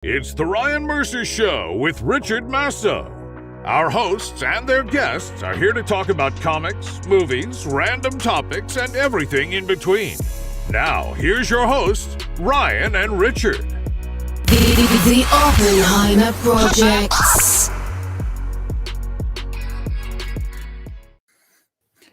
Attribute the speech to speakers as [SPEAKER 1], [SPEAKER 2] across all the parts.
[SPEAKER 1] It's the Ryan Mercer Show with Richard Masso. Our hosts and their guests are here to talk about comics, movies, random topics, and everything in between. Now, here's your hosts, Ryan and Richard.
[SPEAKER 2] The Oppenheimer Projects.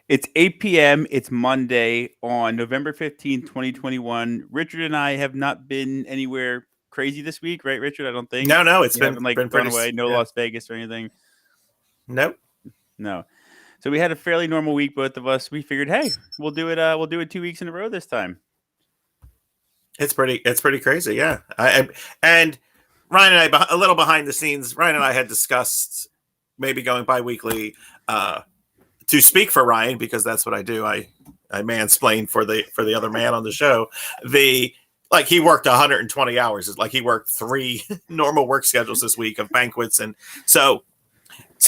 [SPEAKER 3] It's 8 p.m. It's Monday on November 15th, 2021. Richard and I have not been anywhere crazy this week, right, Richard? I don't think.
[SPEAKER 4] No. It's
[SPEAKER 3] We
[SPEAKER 4] been
[SPEAKER 3] haven't,
[SPEAKER 4] been
[SPEAKER 3] gone
[SPEAKER 4] pretty
[SPEAKER 3] away. No
[SPEAKER 4] yeah.
[SPEAKER 3] Las Vegas or anything.
[SPEAKER 4] Nope.
[SPEAKER 3] No. So we had a fairly normal week, both of us. We figured, hey, we'll do it. We'll do it 2 weeks in a row this time.
[SPEAKER 4] It's pretty crazy. Yeah. And Ryan and I, a little behind the scenes, Ryan and I had discussed maybe going bi-weekly to speak for Ryan, because that's what I do. I mansplain for the other man on the show. He worked 120 hours. It's like he worked 3 normal work schedules this week of banquets. And so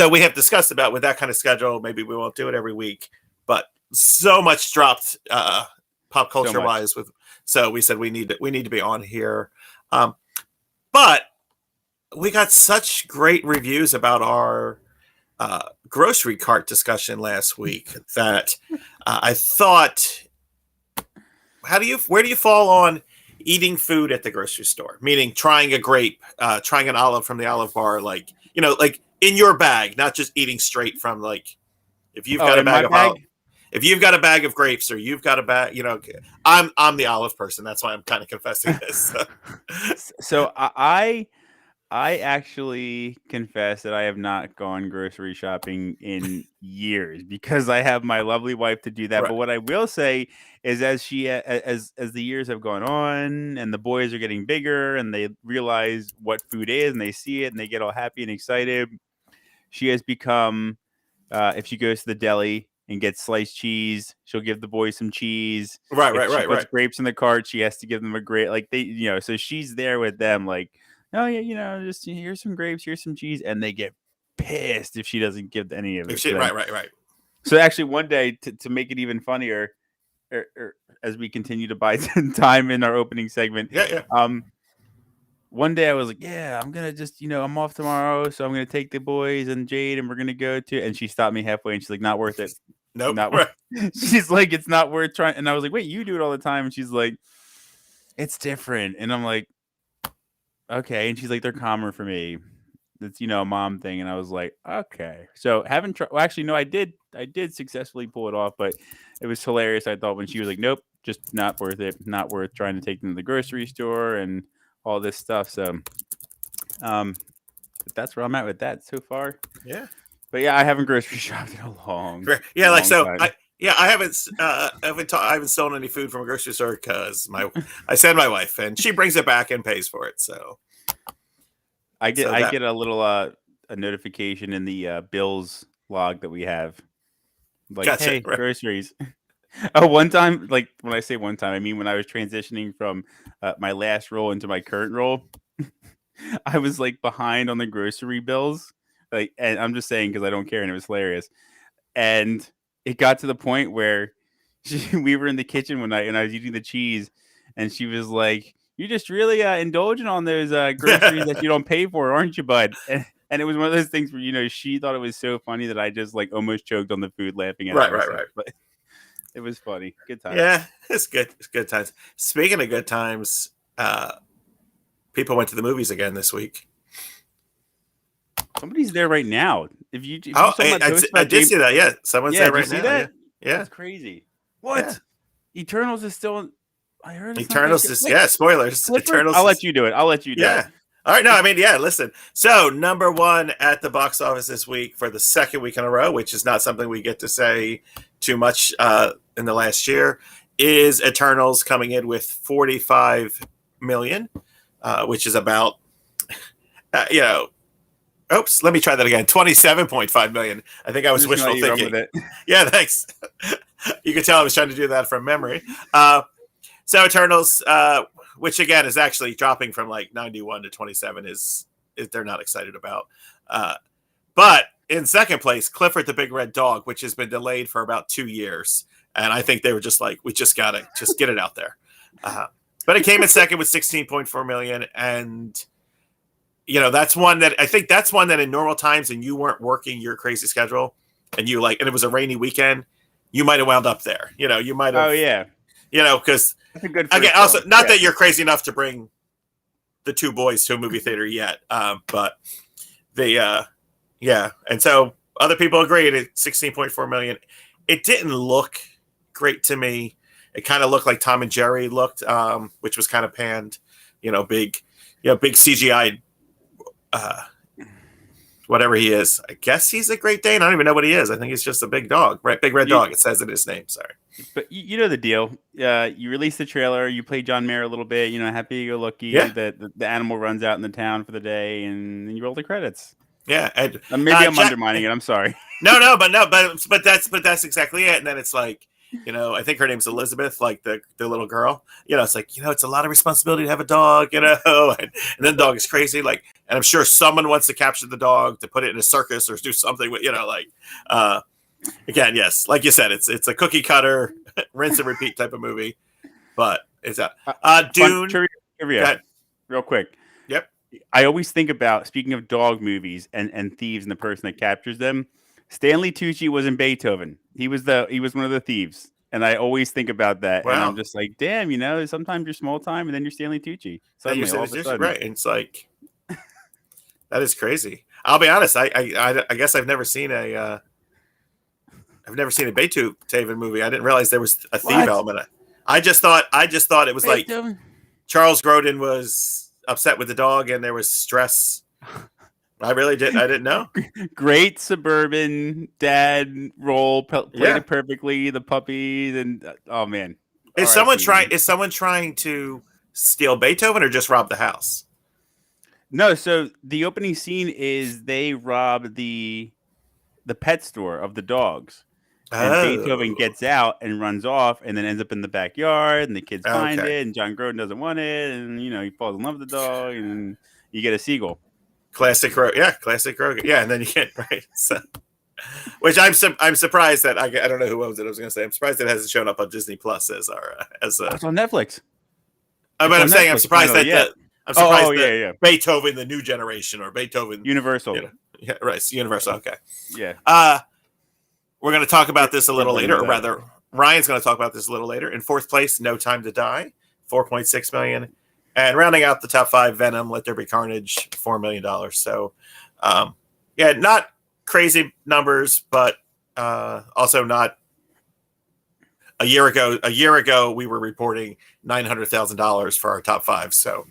[SPEAKER 4] we have discussed about, with that kind of schedule, maybe we won't do it every week, but so much dropped pop culture wise so we said we need to be on here. But we got such great reviews about our grocery cart discussion last week that I thought, where do you fall on eating food at the grocery store? Meaning trying a grape, trying an olive from the olive bar, like in your bag, not just eating straight from, like, if you've got a bag of olive, if you've got a bag of grapes, or you've got a bag, I'm the olive person. That's why I'm kind of confessing this.
[SPEAKER 3] So I actually confess that I have not gone grocery shopping in years because I have my lovely wife to do that.
[SPEAKER 4] Right.
[SPEAKER 3] But what I will say is, as the years have gone on and the boys are getting bigger and they realize what food is and they see it and they get all happy and excited, she has become, if she goes to the deli and gets sliced cheese, she'll give the boys some cheese. If she puts grapes in the cart, she has to give them a grape. Like, they, so she's there with them, like, oh yeah, just here's some grapes, here's some cheese, and they get pissed if she doesn't give any of it.
[SPEAKER 4] Right.
[SPEAKER 3] So actually, one day, to make it even funnier, as we continue to buy time in our opening segment, one day I was like, yeah, I'm gonna just, I'm off tomorrow, so I'm gonna take the boys and Jade, and we're gonna go to. And she stopped me halfway, and she's like, not worth it.
[SPEAKER 4] Nope.
[SPEAKER 3] Not worth. She's like, it's not worth trying. And I was like, wait, you do it all the time? And she's like, it's different. And I'm like, okay. And she's like, they're calmer for me. It's, a mom thing. And I was like, okay. So haven't tried. Well, actually, no, I did successfully pull it off, but it was hilarious. I thought when she was like, nope, just not worth it. Not worth trying to take them to the grocery store and all this stuff. So, but that's where I'm at with that so far.
[SPEAKER 4] Yeah.
[SPEAKER 3] But yeah, I haven't grocery shopped in a long.
[SPEAKER 4] Yeah. Like, so
[SPEAKER 3] time.
[SPEAKER 4] I haven't stolen any food from a grocery store because I send my wife and she brings it back and pays for it. So
[SPEAKER 3] I get a little a notification in the bills log that we have, like,
[SPEAKER 4] gotcha,
[SPEAKER 3] hey,
[SPEAKER 4] right.
[SPEAKER 3] Groceries. Oh, one time, like, when I say one time, I mean when I was transitioning from my last role into my current role, I was like behind on the grocery bills, like, and I'm just saying because I don't care, and it was hilarious. And it got to the point where we were in the kitchen one night, and I was eating the cheese, and she was like, "You're just really indulging on those groceries that you don't pay for, aren't you, bud?" And it was one of those things where, she thought it was so funny that I just, like, almost choked on the food laughing at it.
[SPEAKER 4] Right.
[SPEAKER 3] But it was funny. Good times.
[SPEAKER 4] Yeah, it's good. It's good times. Speaking of good times, people went to the movies again this week.
[SPEAKER 3] Somebody's there right now. If you
[SPEAKER 4] I did see that. Yeah, someone's there right now.
[SPEAKER 3] That?
[SPEAKER 4] Yeah,
[SPEAKER 3] that's crazy. What? Yeah. Eternals is still. I heard
[SPEAKER 4] Eternals is spoilers.
[SPEAKER 3] Clifford?
[SPEAKER 4] Eternals.
[SPEAKER 3] I'll let you do it. I'll let you do it.
[SPEAKER 4] All right. No, I mean, yeah. Listen. So number 1 at the box office this week for the second week in a row, which is not something we get to say too much in the last year, is Eternals, coming in with 45 million, which is about, oops, let me try that again. 27.5 million. I think I was wishful thinking. Yeah, thanks. You can tell I was trying to do that from memory. So Eternals, which again is actually dropping from like 91 to 27, is they're not excited about. But in second place, Clifford the Big Red Dog, which has been delayed for about 2 years. And I think they were just like, we just got to just get it out there. But it came in second with 16.4 million. And that's one that I think that's one that in normal times and you weren't working your crazy schedule and and it was a rainy weekend, you might have wound up there. You might have,
[SPEAKER 3] Oh yeah,
[SPEAKER 4] because
[SPEAKER 3] that's a good
[SPEAKER 4] again,
[SPEAKER 3] first
[SPEAKER 4] also
[SPEAKER 3] film.
[SPEAKER 4] not
[SPEAKER 3] Yeah.
[SPEAKER 4] that you're crazy enough to bring the two boys to a movie theater yet, but yeah, and so other people agreed at 16.4 million. It didn't look great to me. It kind of looked like Tom and Jerry looked, which was kind of panned, big, big CGI, whatever he is. I guess he's a Great Dane. I don't even know what he is. I think he's just a big dog, right? Big red dog. It says in his name. Sorry.
[SPEAKER 3] But you know the deal. You release the trailer. You play John Mayer a little bit. Happy go lucky.
[SPEAKER 4] Yeah.
[SPEAKER 3] The animal runs out in the town for the day, and then you roll the credits.
[SPEAKER 4] Yeah, and
[SPEAKER 3] Maybe I'm undermining it. I'm sorry.
[SPEAKER 4] but that's exactly it. And then it's like, I think her name's Elizabeth, like the little girl. It's like, it's a lot of responsibility to have a dog, and then the dog is crazy, like, and I'm sure someone wants to capture the dog to put it in a circus or do something with, again, yes, like you said, it's a cookie cutter, rinse and repeat type of movie, but it's Dune.
[SPEAKER 3] Trivia, real quick.
[SPEAKER 4] Yep.
[SPEAKER 3] I always think about, speaking of dog movies and thieves and the person that captures them, Stanley Tucci was in Beethoven. He was one of the thieves. And I always think about that.
[SPEAKER 4] Wow.
[SPEAKER 3] And I'm just like, damn, sometimes you're small time and then you're Stanley Tucci. Suddenly, all of a sudden.
[SPEAKER 4] Right. And it's like, that is crazy. I'll be honest. I guess I've never seen a Beethoven movie. I didn't realize there was a thief element. I just thought it was Beethoven. Like Charles Grodin was upset with the dog and there was stress. I didn't know.
[SPEAKER 3] Great suburban dad role, played it perfectly. The puppies and oh man,
[SPEAKER 4] is someone trying to steal Beethoven or just rob the house?
[SPEAKER 3] No, so the opening scene is they rob the pet store of the dogs, and Beethoven gets out and runs off, and then ends up in the backyard, and the kids find it, and John Grodin doesn't want it, and he falls in love with the dog, and you get a seagull.
[SPEAKER 4] Classic Rogan. Yeah, and then you get right. So, which I'm surprised that I don't know who owns it. I was going to say I'm surprised it hasn't shown up on Disney Plus as
[SPEAKER 3] it's on Netflix.
[SPEAKER 4] I'm saying I'm surprised that Beethoven the new generation or Beethoven
[SPEAKER 3] Universal.
[SPEAKER 4] Yeah, right. Universal. Okay.
[SPEAKER 3] Yeah.
[SPEAKER 4] We're going to talk about this a little later, or rather, Ryan's going to talk about this a little later. In fourth place, No Time to Die, 4.6 million. And rounding out the top five, Venom, Let There Be Carnage, $4 million. So, not crazy numbers, but also not. A year ago, we were reporting $900,000 for our top five. So,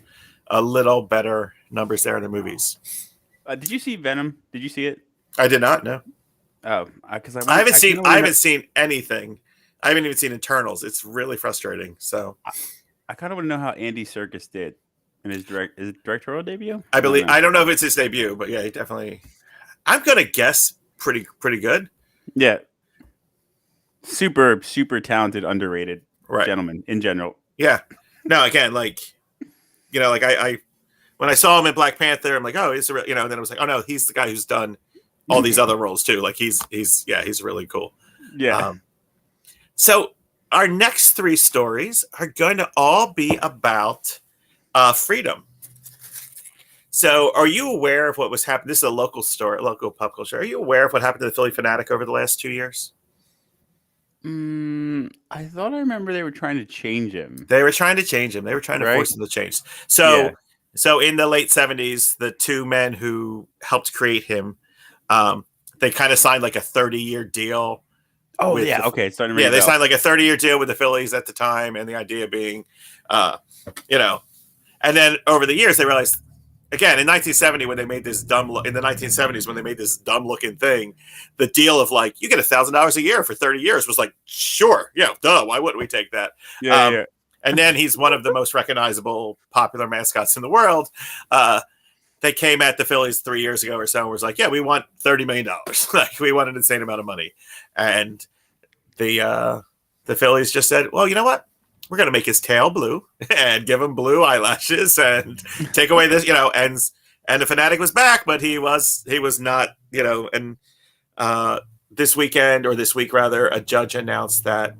[SPEAKER 4] a little better numbers there in the movies.
[SPEAKER 3] Did you see Venom? Did you see it?
[SPEAKER 4] I did not. No.
[SPEAKER 3] Oh, because
[SPEAKER 4] I haven't seen anything. I haven't even seen Eternals. It's really frustrating. So.
[SPEAKER 3] I kind of want to know how Andy Serkis did in his directorial debut.
[SPEAKER 4] I don't know if it's his debut, but yeah, he definitely. I'm gonna guess pretty good.
[SPEAKER 3] Yeah, super talented, underrated gentleman in general.
[SPEAKER 4] Yeah, no, again, like I when I saw him in Black Panther, I'm like, oh, he's and then I was like, oh no, he's the guy who's done all these other roles too. Like he's really cool.
[SPEAKER 3] Yeah.
[SPEAKER 4] So. Our next three stories are going to all be about freedom. So, are you aware of what was happening? This is a local story, local pop culture. Are you aware of what happened to the Philly Fanatic over the last 2 years?
[SPEAKER 3] I thought I remember they were trying to change him.
[SPEAKER 4] They were trying to change him. They were trying to force him to change. So in the late 70s, the two men who helped create him, they kind of signed like a 30-year deal.
[SPEAKER 3] Oh, yeah. Okay. So
[SPEAKER 4] they signed like a 30-year deal with the Phillies at the time. And the idea being, and then over the years, they realized, again, in 1970, when they made this in the 1970s, when they made this dumb looking thing, the deal of like, you get $1,000 a year for 30 years was like, sure. Yeah. Duh. Why wouldn't we take that?
[SPEAKER 3] Yeah.
[SPEAKER 4] And then he's one of the most recognizable, popular mascots in the world. They came at the Phillies 3 years ago or so and was like, yeah, we want $30 million. Like we want an insane amount of money. And the Phillies just said, well, you know what? We're going to make his tail blue and give him blue eyelashes and take away this, and the Fanatic was back, but he was not, and this week rather, a judge announced that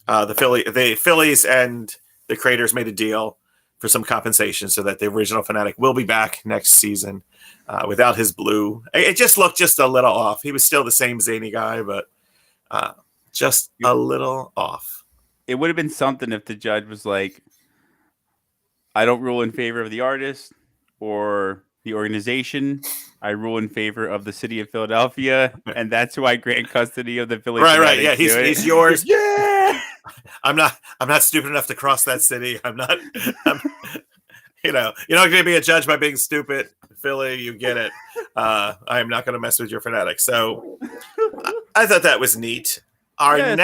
[SPEAKER 4] the Phillies and the creators made a deal for some compensation so that the original Fanatic will be back next season without his blue. It just looked just a little off. He was still the same zany guy, but just a little off.
[SPEAKER 3] It would have been something if the judge was like, I don't rule in favor of the artist or the organization. I rule in favor of the city of Philadelphia, and that's who I grant custody of the Philly.
[SPEAKER 4] Right. Yeah, he's yours.
[SPEAKER 3] Yeah.
[SPEAKER 4] I'm not stupid enough to cross that city. You're not going to be a judge by being stupid. Philly, you get it. I am not going to mess with your Fanatic. So I thought that was neat. Our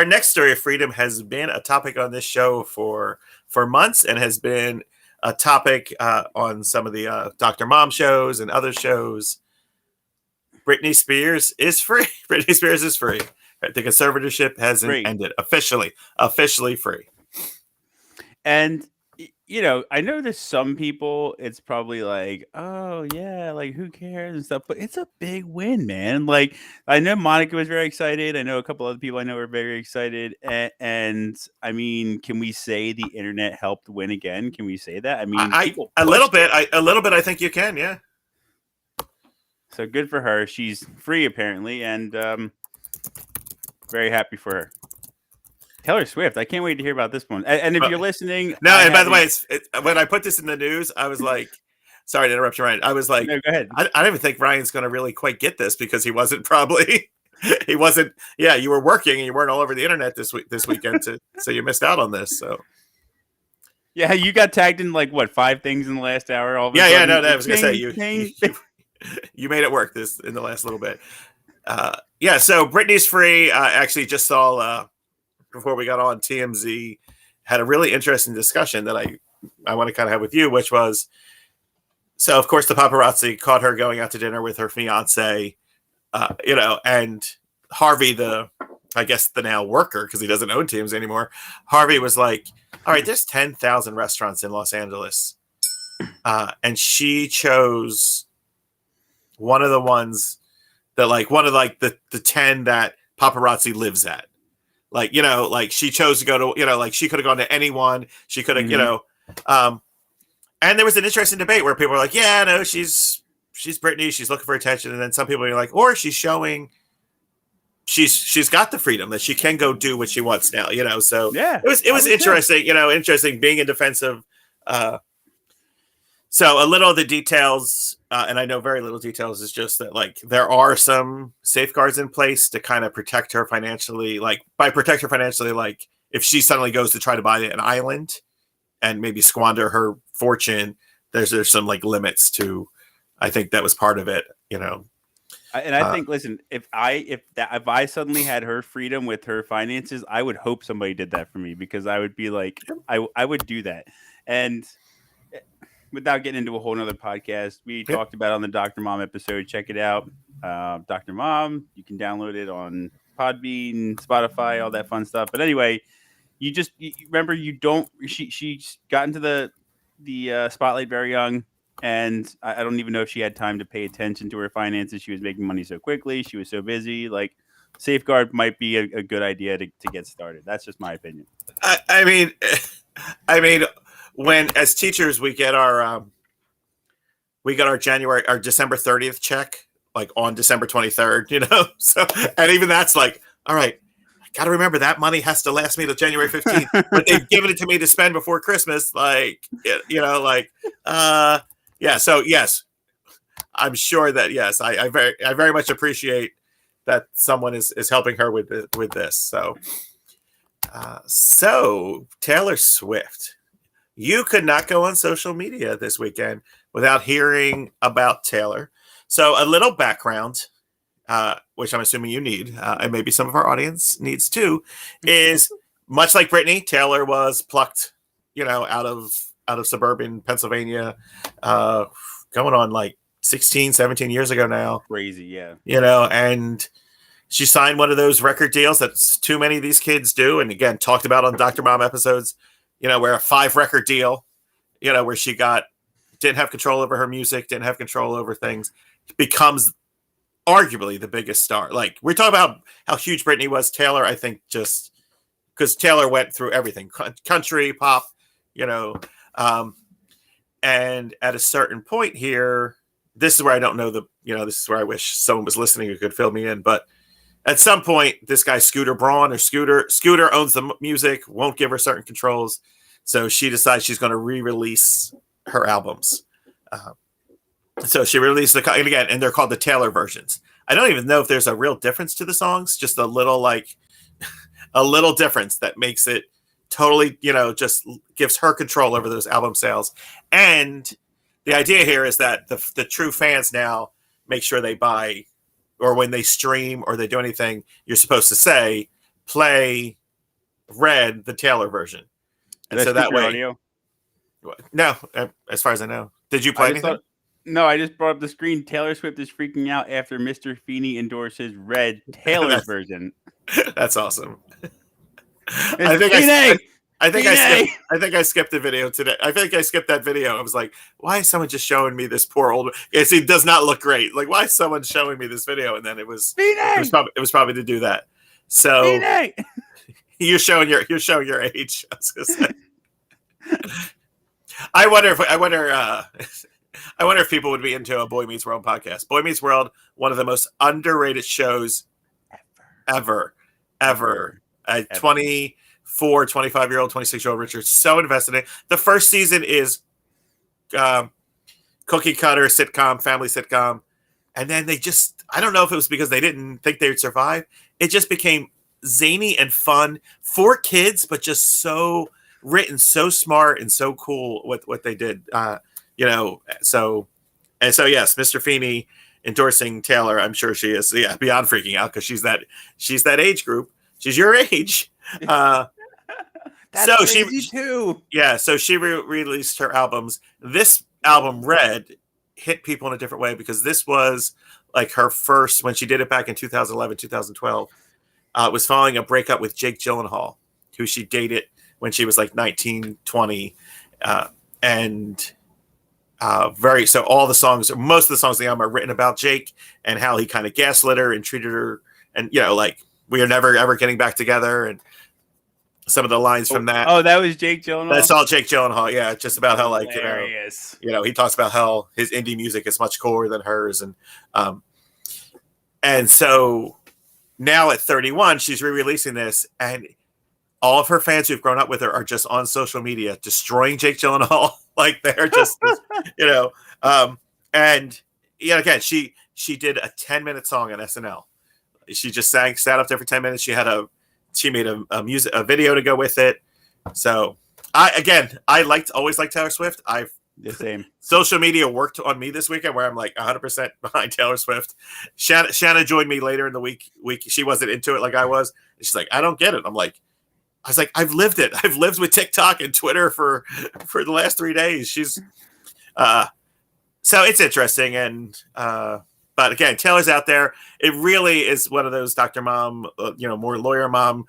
[SPEAKER 4] next story of freedom has been a topic on this show for months and has been a topic on some of the Dr. Mom shows and other shows. Britney Spears is free. Britney Spears is free. The conservatorship has ended. Officially free.
[SPEAKER 3] And, I know there's some people, it's probably like, oh, yeah, like, who cares and stuff. But it's a big win, man. Like, I know Monica was very excited. I know a couple other people I know were very excited. And I mean, can we say the internet helped win again? Can we say that? I mean,
[SPEAKER 4] a little bit. I think you can, yeah.
[SPEAKER 3] So good for her. She's free, apparently. And very happy for her. Taylor Swift. I can't wait to hear about this one. And if you're listening,
[SPEAKER 4] and by the way, when I put this in the news, I was like, sorry to interrupt you, Ryan. I was like,
[SPEAKER 3] no, go ahead.
[SPEAKER 4] I don't even think Ryan's going to really quite get this because he wasn't probably. He wasn't. Yeah, you were working and you weren't all over the internet this weekend, so you missed out on this. So. Yeah,
[SPEAKER 3] you got tagged in like what 5 things in the last hour.
[SPEAKER 4] No, I was going to say you made it work this in the last little bit. So Britney's free. Actually, just saw before we got on TMZ had a really interesting discussion that I want to kind of have with you, which was so of course the paparazzi caught her going out to dinner with her fiance, and Harvey, I guess the now worker because he doesn't own TMZ anymore. Harvey was like, "All right, there's 10,000 restaurants in Los Angeles," and she chose one of the ones that the 10 that paparazzi lives at. She chose to go to, she could have gone to anyone. She could have, and there was an interesting debate where people were like, yeah, no, she's Britney. She's looking for attention. And then some people are like, or she's showing she's got the freedom that she can go do what she wants now, so
[SPEAKER 3] yeah,
[SPEAKER 4] it was interesting, interesting being in defense of, so a little of the details, and I know very little details, is just that there are some safeguards in place to kind of protect her financially. By protect her financially, if she suddenly goes to try to buy an island and maybe squander her fortune, there's some limits to. I think that was part of it,
[SPEAKER 3] And I think, listen, if I suddenly had her freedom with her finances, I would hope somebody did that for me because I would be like, I would do that. And without getting into a whole nother podcast, we talked about it on the Dr. Mom episode. Check it out. Dr. Mom, you can download it on Podbean, Spotify, all that fun stuff. But anyway, you remember she got into the spotlight very young. And I don't even know if she had time to pay attention to her finances. She was making money so quickly. She was so busy. Safeguard might be a good idea to get started. That's just my opinion.
[SPEAKER 4] I mean, when as teachers we get our December 30th check on December 23rd, so and even that's all right, I got to remember that money has to last me till January 15th, but they've given it to me to spend before Christmas, yeah. So yes, I'm sure that yes, I very much appreciate that someone is helping her with this. So Taylor Swift. You could not go on social media this weekend without hearing about Taylor. So a little background, which I'm assuming you need, and maybe some of our audience needs too, is much like Britney, Taylor was plucked, out of suburban Pennsylvania, going on 16, 17 years ago now.
[SPEAKER 3] Crazy, yeah.
[SPEAKER 4] And she signed one of those record deals that too many of these kids do. And again, talked about on Dr. Mom episodes, where a 5-record deal, where she didn't have control over her music, didn't have control over things, becomes arguably the biggest star. We're talking about how huge Britney was. Taylor, I think just because Taylor went through everything, country, pop, And at a certain point here, this is where I don't know this is where I wish someone was listening who could fill me in. But at some point, this guy Scooter Braun or Scooter owns the music, won't give her certain controls. So she decides she's going to re-release her albums. So she released and they're called the Taylor versions. I don't even know if there's a real difference to the songs, just a little difference that makes it totally, just gives her control over those album sales. And the idea here is that the true fans now make sure they buy, or when they stream or they do anything, you're supposed to say, play Red, the Taylor version. And so that way,
[SPEAKER 3] audio?
[SPEAKER 4] No, as far as I know. Did you play anything?
[SPEAKER 3] No, I just brought up the screen. Taylor Swift is freaking out after Mr. Feeney endorses Red, Taylor's version.
[SPEAKER 4] That's awesome. I think I skipped the video today. I think I skipped that video. I was like, why is someone just showing me this poor old? It does not look great. Like, why is someone showing me this video? And then it was probably to do that. So you're showing your age. I was gonna say. I wonder if people would be into a Boy Meets World podcast. Boy Meets World, one of the most underrated shows ever. 24, 25-year-old, 26-year-old Richard, so invested in it. The first season is cookie cutter sitcom, family sitcom. And then they just, I don't know if it was because they didn't think they would survive. It just became zany and fun for kids, but just so written, so smart and so cool what they did. So yes, Mr. Feeney endorsing Taylor. I'm sure she is beyond freaking out because she's that age group. She's your age.
[SPEAKER 3] That's so crazy too.
[SPEAKER 4] Yeah, so she released her albums. This album, Red, hit people in a different way because this was like her first, when she did it back in 2011, 2012. It was following a breakup with Jake Gyllenhaal, who she dated when she was like 19, 20. So all the songs, most of the songs on the album are written about Jake and how he kind of gaslit her and treated her, and like, we are never ever getting back together, and some of the lines from that.
[SPEAKER 3] Oh, that was Jake Gyllenhaal.
[SPEAKER 4] That's all Jake Gyllenhaal. Yeah, just about how
[SPEAKER 3] hilarious.
[SPEAKER 4] He talks about how his indie music is much cooler than hers, and so now at 31, she's re-releasing this, and all of her fans who've grown up with her are just on social media destroying Jake Gyllenhaal. Like, they're just, and again, she did a 10-minute song on SNL. She just sat up there for 10 minutes. She made a video to go with it. So I always liked Taylor Swift.
[SPEAKER 3] The same.
[SPEAKER 4] Social media worked on me this weekend where I'm like 100% behind Taylor Swift. Shanna joined me later in the week. She wasn't into it like I was. And she's like, I don't get it. I was like, I've lived it. I've lived with TikTok and Twitter for the last 3 days. She's, so it's interesting. And, but again, Taylor's out there. It really is one of those Dr. Mom, more lawyer mom,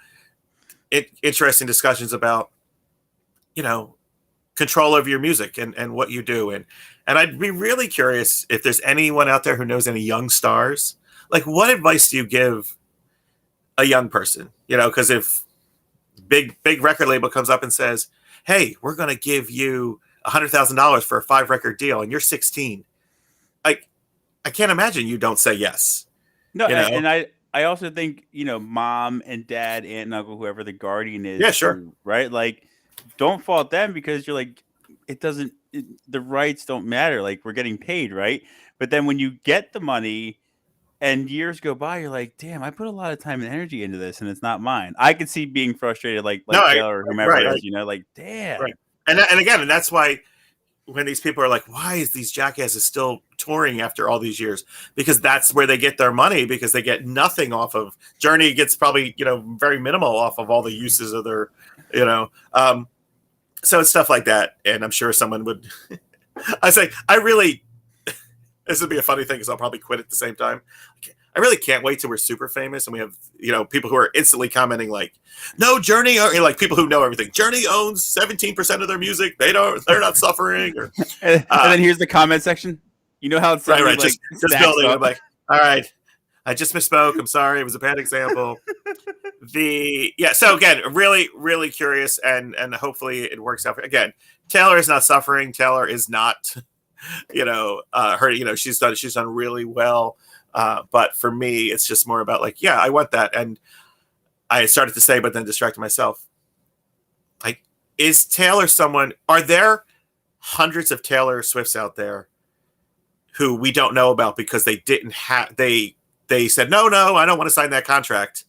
[SPEAKER 4] interesting discussions about, control of your music and what you do. And I'd be really curious if there's anyone out there who knows any young stars. Like, what advice do you give a young person? Because if big record label comes up and says, hey, we're going to give you $100,000 for a 5-record deal and you're 16. I can't imagine you don't say yes.
[SPEAKER 3] No, and I also think, mom and dad, aunt and uncle, whoever the guardian is.
[SPEAKER 4] Yeah, sure.
[SPEAKER 3] Right? Like, don't fault them because you're like, the rights don't matter. Like, we're getting paid, right? But then when you get the money and years go by, you're like, damn, I put a lot of time and energy into this and it's not mine. I could see being frustrated like Taylor or whomever it is, like, damn.
[SPEAKER 4] Right. And again, and that's why when these people are like, why is these jackasses still touring after all these years? Because that's where they get their money, because they get nothing off of Journey gets probably, very minimal off of all the uses of their, so it's stuff like that. And I'm sure someone would, this would be a funny thing because I'll probably quit at the same time. I really can't wait till we're super famous and we have, people who are instantly commenting like, no, Journey, or like people who know everything. Journey owns 17% of their music. They're not suffering. Or,
[SPEAKER 3] and then here's the comment section. You know how it's
[SPEAKER 4] right. Just building. I'm like, all right, I just misspoke. I'm sorry. It was a bad example. So again, really, really curious, and hopefully it works out. Again, Taylor is not suffering. Taylor is not, her. She's done really well. But for me, it's just more about like, yeah, I want that, and I started to say, but then distracted myself. Like, is Taylor someone? Are there hundreds of Taylor Swifts out there who we don't know about because they didn't have they said no, I don't want to sign that contract,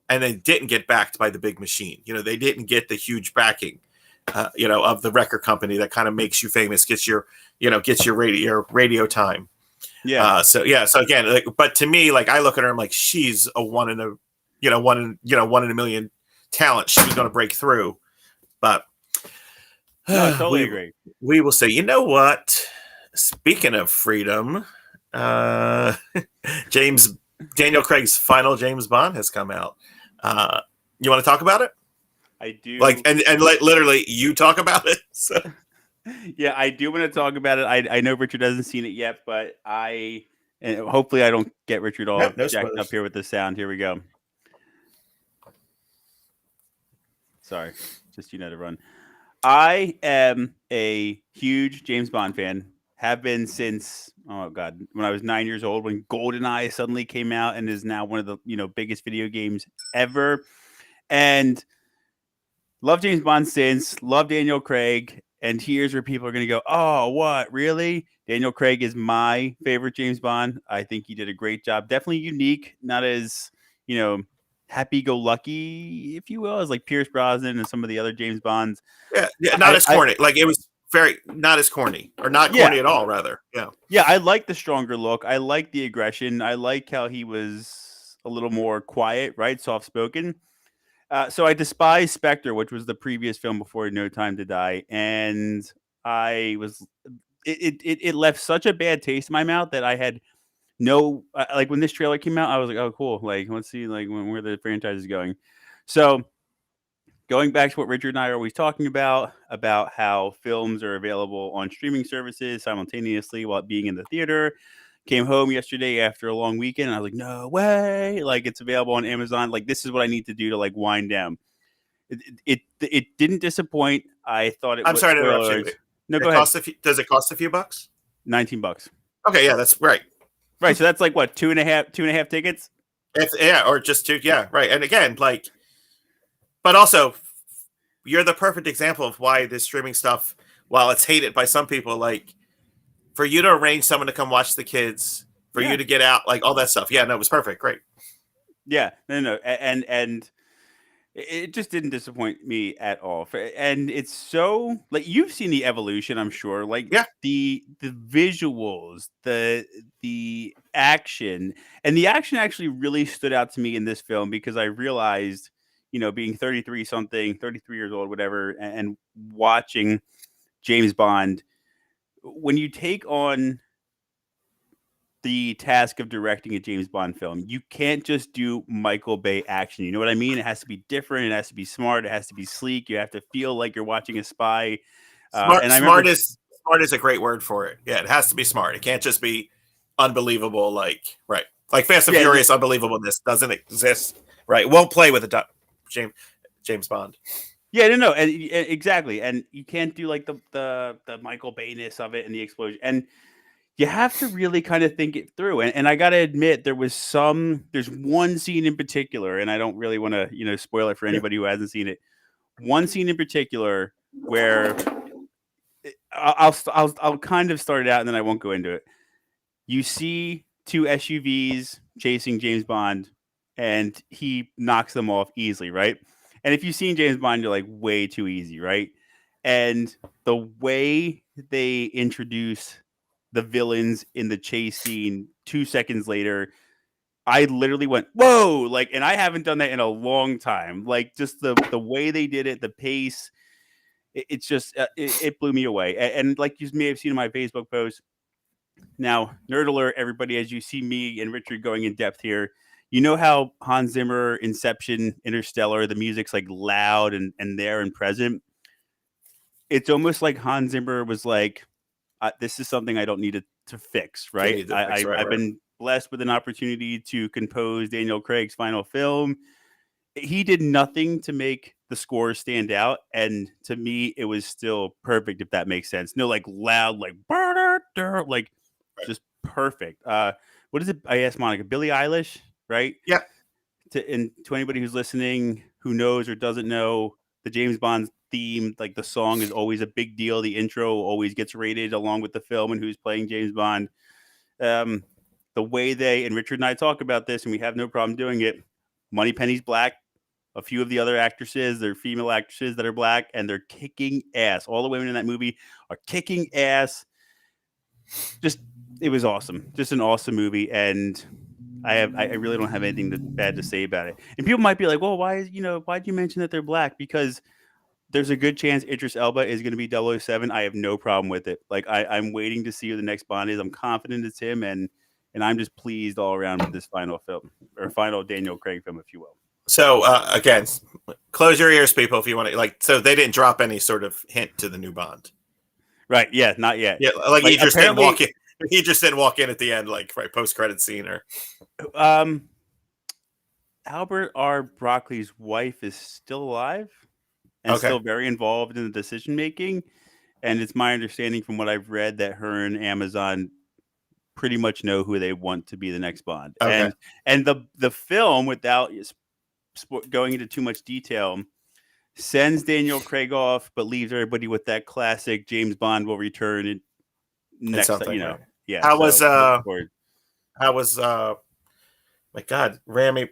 [SPEAKER 4] and they didn't get backed by the big machine. They didn't get the huge backing, of the record company that kind of makes you famous, gets your radio time.
[SPEAKER 3] Yeah.
[SPEAKER 4] So again, like, but to me, like, I look at her, I'm like, she's a one in a million talent. She was going to break through, but
[SPEAKER 3] no, I totally agree.
[SPEAKER 4] We will say, you know what? Speaking of freedom, Daniel Craig's final James Bond has come out. You want to talk about it?
[SPEAKER 3] I do.
[SPEAKER 4] Like, and literally, you talk about it. So.
[SPEAKER 3] Yeah, I do want to talk about it. I know Richard hasn't seen it yet, but hopefully I don't get Richard all jacked up here with the sound. Here we go. Sorry, just to run. I am a huge James Bond fan. Have been since, oh God, when I was 9 years old, when GoldenEye suddenly came out and is now one of the biggest video games ever. And love James Bond since, love Daniel Craig. And here's where people are going to go, oh, what, really? Daniel Craig is my favorite James Bond. I think he did a great job. Definitely unique, not as, happy-go-lucky, if you will, as like Pierce Brosnan and some of the other James Bonds.
[SPEAKER 4] Yeah, not as corny. Like, it was not as corny, or not corny at all, rather.
[SPEAKER 3] Yeah, I like the stronger look. I like the aggression. I like how he was a little more quiet, right? Soft-spoken. So I despise Spectre, which was the previous film before No Time to Die. And it left such a bad taste in my mouth that I had like when this trailer came out, I was like, oh, cool. Like, let's see like where the franchise is going. So going back to what Richard and I are always talking about how films are available on streaming services simultaneously while being in the theater. Came home yesterday after a long weekend, and I was like, no way. Like, it's available on Amazon. Like, this is what I need to do to like wind down. It didn't disappoint. I thought it was.
[SPEAKER 4] I'm sorry to interrupt you.
[SPEAKER 3] No, go ahead.
[SPEAKER 4] Does it cost a few bucks?
[SPEAKER 3] $19.
[SPEAKER 4] Okay, yeah, that's right.
[SPEAKER 3] Right, so that's like what, two and a half tickets?
[SPEAKER 4] Or just two, yeah, right. And again, like, but also, you're the perfect example of why this streaming stuff, while it's hated by some people, like, for you to arrange someone to come watch the kids, for you to get out, like all that stuff. Yeah, no, it was perfect. Great.
[SPEAKER 3] Yeah, no, and it just didn't disappoint me at all. And it's so, like, you've seen the evolution, I'm sure. Like, the visuals, the action, and the action actually really stood out to me in this film because I realized, being 33 years old, whatever, and watching James Bond, when you take on the task of directing a James Bond film, you can't just do Michael Bay action. You know what I mean? It has to be different. It has to be smart. It has to be sleek. You have to feel like you're watching a spy.
[SPEAKER 4] Smart is a great word for it. Yeah, it has to be smart. It can't just be unbelievable. Like Fast and Furious unbelievableness doesn't exist. Right? Won't play with James Bond.
[SPEAKER 3] Yeah, no, and exactly. And you can't do like the Michael Bay-ness of it and the explosion. And you have to really kind of think it through. And I got to admit, there's one scene in particular, and I don't really want to, spoil it for anybody who hasn't seen it. One scene in particular where I'll kind of start it out and then I won't go into it. You see two SUVs chasing James Bond and he knocks them off easily, right? And if you've seen James Bond, you're like, way too easy, right? And the way they introduce the villains in the chase scene 2 seconds later, I literally went, whoa, like, and I haven't done that in a long time. Like, just the way they did it, the pace, it's just, it blew me away. And like you may have seen in my Facebook post, now, nerd alert, everybody, as you see me and Richard going in depth here, you know how Hans Zimmer, Inception, Interstellar, the music's like loud and there and present? It's almost like Hans Zimmer was like, this is something I don't need to fix, right? I've been blessed with an opportunity to compose Daniel Craig's final film. He did nothing to make the score stand out, and to me, it was still perfect. If that makes sense, no like loud, like like just perfect. What is it? I asked Monica, Billie Eilish, right?
[SPEAKER 4] Yeah.
[SPEAKER 3] To anybody who's listening who knows or doesn't know, the James Bond theme, like the song, is always a big deal. The intro always gets rated along with the film and who's playing James Bond. The way they, and Richard and I talk about this, and we have no problem doing it. Moneypenny's black. A few of the other actresses, they're female actresses that are black, and they're kicking ass. All the women in that movie are kicking ass. It was awesome. Just an awesome movie, and I really don't have anything bad to say about it. And people might be like, well, why'd you mention that they're black? Because there's a good chance Idris Elba is going to be 007. I have no problem with it. Like I'm waiting to see who the next Bond is. I'm confident it's him, and I'm just pleased all around with this final film, or final Daniel Craig film, if you will.
[SPEAKER 4] So again, close your ears, people, if you want to. Like, so they didn't drop any sort of hint to the new Bond,
[SPEAKER 3] right? Yeah, not yet.
[SPEAKER 4] Yeah, like he just didn't walk in. He just didn't walk in at the end, like right post-credit scene, or.
[SPEAKER 3] Albert R. Broccoli's wife is still alive and still very involved in the decision making, and it's my understanding from what I've read that her and Amazon pretty much know who they want to be the next Bond.
[SPEAKER 4] Okay.
[SPEAKER 3] And the film, without going into too much detail, sends Daniel Craig off, but leaves everybody with that classic James Bond will return in next,
[SPEAKER 4] right.
[SPEAKER 3] Yeah.
[SPEAKER 4] How was my God, Rami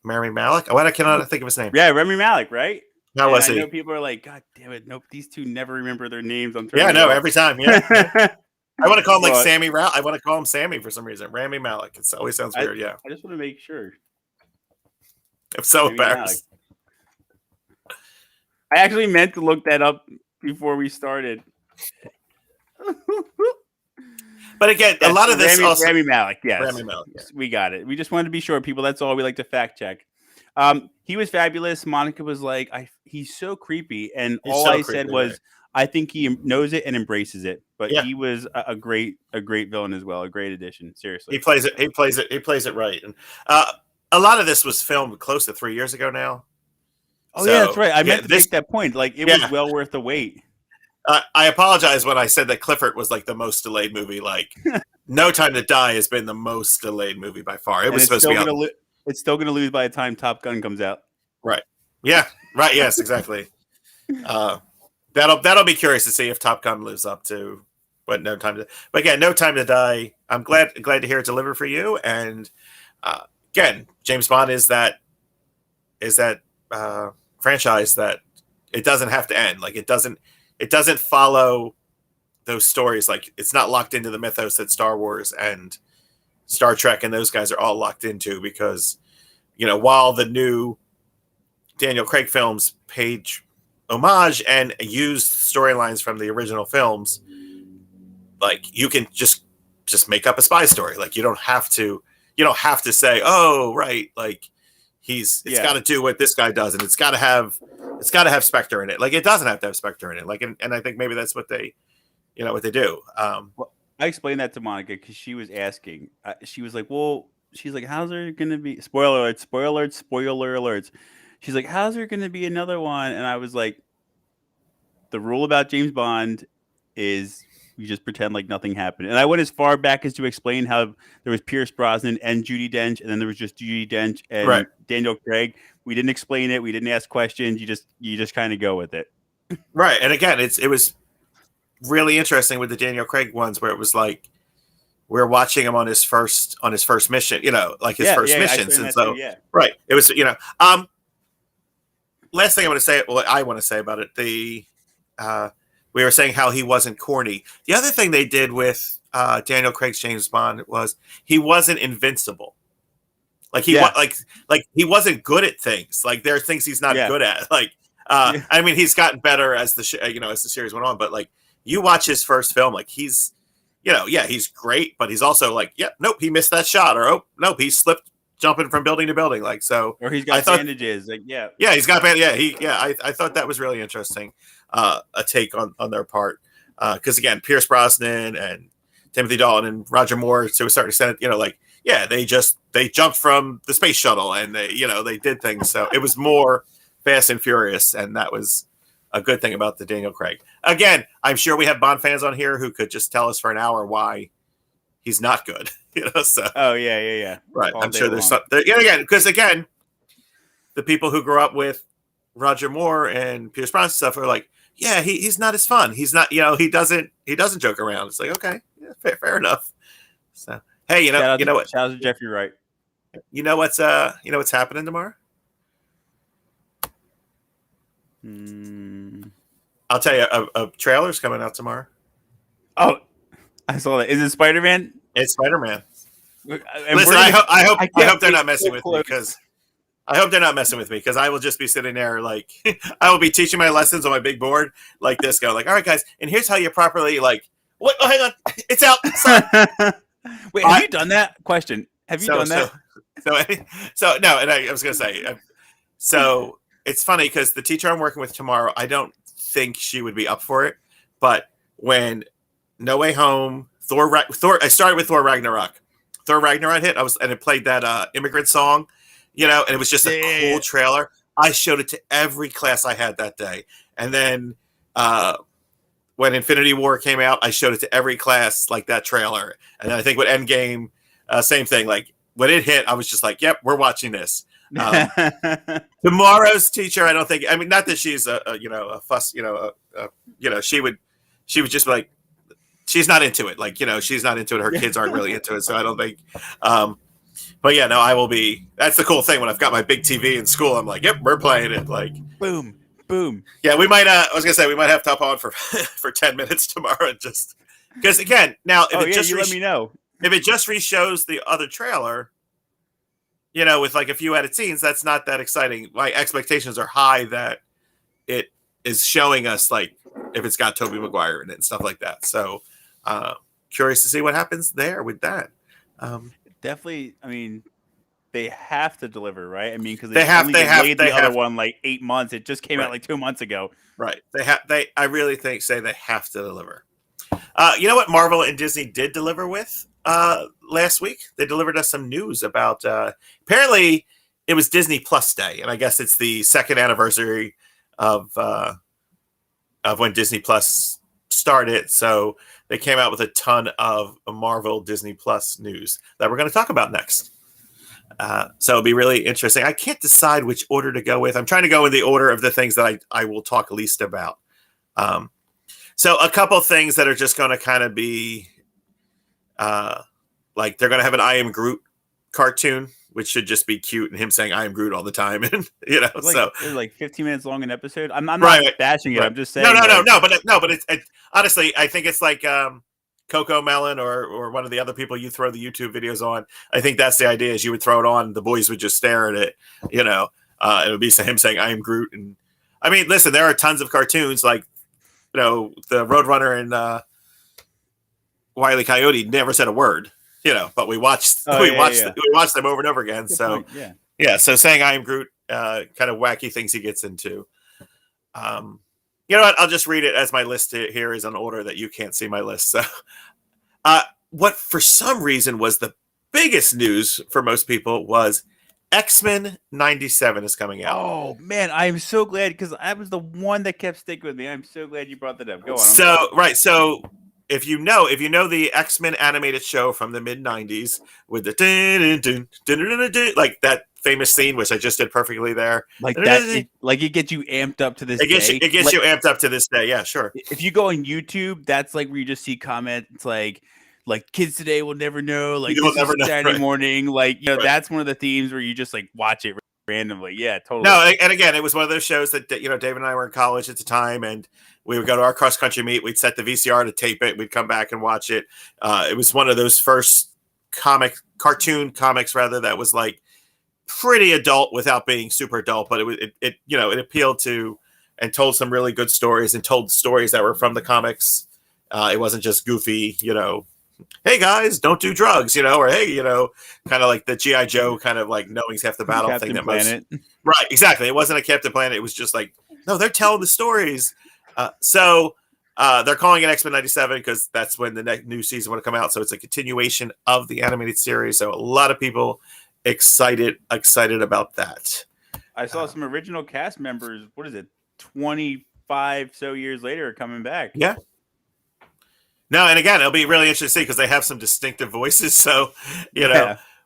[SPEAKER 4] Malek? Why cannot I think of his name?
[SPEAKER 3] Yeah, Rami Malek, right?
[SPEAKER 4] How was he?
[SPEAKER 3] I know people are like, God damn it, nope, these two never remember their names.
[SPEAKER 4] Every time. Yeah. I want to call him like Sammy. I want to call him Sammy for some reason. Rami Malek. It always sounds weird. Yeah.
[SPEAKER 3] I just want to make sure.
[SPEAKER 4] I'm so embarrassed.
[SPEAKER 3] I actually meant to look that up before we started.
[SPEAKER 4] But again, a lot of this
[SPEAKER 3] Rami Malek. Yes,
[SPEAKER 4] Rami Malek. Yeah.
[SPEAKER 3] We got it. We just wanted to be sure, people. That's all. We like to fact check. He was fabulous. Monica was like, he's so creepy, and all I said was, right. I think he knows it and embraces it. But he was a great villain as well, a great addition. Seriously,
[SPEAKER 4] he plays it right. And a lot of this was filmed close to 3 years ago now.
[SPEAKER 3] Oh, so, yeah, that's right. I meant to make that point. Like, it was well worth the wait.
[SPEAKER 4] I apologize when I said that Clifford was like the most delayed movie. Like, No Time to Die has been the most delayed movie by far. It was supposed to be.
[SPEAKER 3] It's still going to lose by the time Top Gun comes out.
[SPEAKER 4] Right. Yeah. Right. Yes. Exactly. That'll be curious to see if Top Gun lives up to what No Time to. But again, No Time to Die. I'm glad to hear it delivered for you. And again, James Bond is that franchise that it doesn't have to end. Like it doesn't follow those stories. Like it's not locked into the mythos that Star Wars and Star Trek and those guys are all locked into, because, while the new Daniel Craig films paid homage and used storylines from the original films, like you can just make up a spy story. Like you don't have to say, oh, right. Like it's got to do what this guy does. And it's got to have Spectre in it. Like it doesn't have to have Spectre in it. Like, and I think maybe that's what they do.
[SPEAKER 3] Well, I explained that to Monica because she was asking. She was like, how's there going to be spoiler alerts? She's like, how's there going to be another one? And I was like, the rule about James Bond is you just pretend like nothing happened. And I went as far back as to explain how there was Pierce Brosnan and Judi Dench, and then there was just Judi Dench and Daniel Craig. We didn't explain it. We didn't ask questions. You just kind of go with it.
[SPEAKER 4] Right. And again, it was really interesting with the Daniel Craig ones, where it was like we're watching him on his first mission, like his first missions. And so, right. It was, last thing I want to say about it, we were saying how he wasn't corny. The other thing they did with Daniel Craig's James Bond was he wasn't invincible. Like he he wasn't good at things. Like there are things he's not good at. Like I mean, he's gotten better as the series went on. But like you watch his first film, like he's he's great, but he's also like nope, he missed that shot, or oh nope, he slipped jumping from building to building. Like so,
[SPEAKER 3] or he's got bandages. Like
[SPEAKER 4] he's got bandages. I thought that was really interesting. A take on their part, because again, Pierce Brosnan and Timothy Dalton and Roger Moore to a certain extent, they jumped from the space shuttle and they did things. So it was more Fast and Furious, and that was a good thing about the Daniel Craig. Again, I'm sure we have Bond fans on here who could just tell us for an hour why he's not good. So
[SPEAKER 3] oh yeah.
[SPEAKER 4] Right.
[SPEAKER 3] All
[SPEAKER 4] I'm
[SPEAKER 3] day
[SPEAKER 4] sure there's
[SPEAKER 3] long.
[SPEAKER 4] something because the people who grew up with Roger Moore and Pierce Brosnan stuff are like, yeah, he's not as fun. He's not, he doesn't joke around. It's like, okay, yeah, fair enough. So hey, you know what?
[SPEAKER 3] Shout out to Jeffrey Wright.
[SPEAKER 4] You know what's happening tomorrow? I'll tell you, a trailer's coming out tomorrow.
[SPEAKER 3] Oh, I saw that. Is it Spider-Man?
[SPEAKER 4] It's Spider-Man.
[SPEAKER 3] And
[SPEAKER 4] Listen, I hope they're not messing with me
[SPEAKER 3] close.
[SPEAKER 4] because I hope they're not messing with me because I will just be sitting there like I will be teaching my lessons on my big board like this, going like, all right, guys, and here's how you properly like. What? Oh, hang on, it's out.
[SPEAKER 3] Wait, have you done that? Question: have you done that?
[SPEAKER 4] So no, and I was gonna say, so it's funny because the teacher I'm working with tomorrow, I don't think she would be up for it, but when No Way Home, Thor, I started with Thor Ragnarok. Thor Ragnarok hit, and it played that immigrant song, and it was just a cool trailer. I showed it to every class I had that day, and then when Infinity War came out, I showed it to every class like that trailer. And then I think with Endgame, same thing. Like when it hit, I was just like, "Yep, we're watching this." Tomorrow's teacher, I don't think. I mean, not that she's a fuss. She would just be like, she's not into it. Like she's not into it. Her kids aren't really into it, so I don't think. But yeah, no, I will be. That's the cool thing when I've got my big TV in school. I'm like, "Yep, we're playing it." Like,
[SPEAKER 3] boom.
[SPEAKER 4] Yeah, we might. I was gonna say we might have to hop on for 10 minutes tomorrow, just because. Again, now if
[SPEAKER 3] let me know
[SPEAKER 4] if it just re-shows the other trailer, with like a few added scenes, that's not that exciting. My expectations are high that it is showing us like if it's got Tobey Maguire in it and stuff like that. So curious to see what happens there with that.
[SPEAKER 3] Definitely. I mean, they have to deliver, right? I mean, because
[SPEAKER 4] they have
[SPEAKER 3] the other one like 8 months. It just came out like 2 months ago.
[SPEAKER 4] Right. I really think they have to deliver. You know what Marvel and Disney did deliver with last week? They delivered us some news about apparently it was Disney Plus Day, and I guess it's the second anniversary of when Disney Plus started. So they came out with a ton of Marvel Disney Plus news that we're going to talk about next. So it'll be really interesting. I can't decide which order to go with. I'm trying to go in the order of the things that I will talk least about. So a couple things that are just going to kind of be like they're going to have an I Am Groot cartoon, which should just be cute and him saying I am Groot all the time. And,
[SPEAKER 3] it's like 15 minutes long an episode. I'm not bashing it.
[SPEAKER 4] Right.
[SPEAKER 3] I'm just saying.
[SPEAKER 4] No, but it's honestly, I think it's like Coco Melon or one of the other people you throw the YouTube videos on. I think that's the idea is you would throw it on. The boys would just stare at it, it would be him saying, I am Groot. And I mean, listen, there are tons of cartoons like, the Roadrunner and Wile E. Coyote never said a word, but we watched we watched them over and over again.
[SPEAKER 3] Good
[SPEAKER 4] so
[SPEAKER 3] point.
[SPEAKER 4] yeah. So saying I am Groot, kind of wacky things he gets into. You know what? I'll just read it as my list here is an order that you can't see my list. So, what for some reason was the biggest news for most people was X-Men 97 is coming out.
[SPEAKER 3] Oh man, I'm so glad because I was the one that kept sticking with me. I'm so glad you brought that up. Go on.
[SPEAKER 4] So if you know the X-Men animated show from the mid 90s with the like that famous scene, which I just did perfectly there.
[SPEAKER 3] Like that, it gets you amped up to this day.
[SPEAKER 4] It gets you amped up to this day. Yeah, sure.
[SPEAKER 3] If you go on YouTube, that's like where you just see comments like kids today will never know. Like
[SPEAKER 4] You'll never know,
[SPEAKER 3] Saturday
[SPEAKER 4] right.
[SPEAKER 3] morning. Like
[SPEAKER 4] Right.
[SPEAKER 3] That's one of the themes where you just like watch it randomly. Yeah, totally.
[SPEAKER 4] No, and again, it was one of those shows that Dave and I were in college at the time, and we would go to our cross country meet. We'd set the VCR to tape it. We'd come back and watch it. It was one of those first cartoon comics rather that was like pretty adult without being super adult, but it appealed to and told some really good stories and told stories that were from the comics. It wasn't just goofy, hey guys, don't do drugs, or hey, kind of like the G.I. Joe kind of like knowing's half the battle
[SPEAKER 3] Captain
[SPEAKER 4] thing that
[SPEAKER 3] Planet.
[SPEAKER 4] right, exactly. It wasn't a Captain Planet. It was just like, no, they're telling the stories. So They're calling it X-Men 97 because that's when the new season would come out. So it's a continuation of the animated series. So a lot of people excited about that.
[SPEAKER 3] I saw some original cast members. What is it? 25 so years later are coming back.
[SPEAKER 4] Yeah. No, and again, it'll be really interesting to see because they have some distinctive voices. So,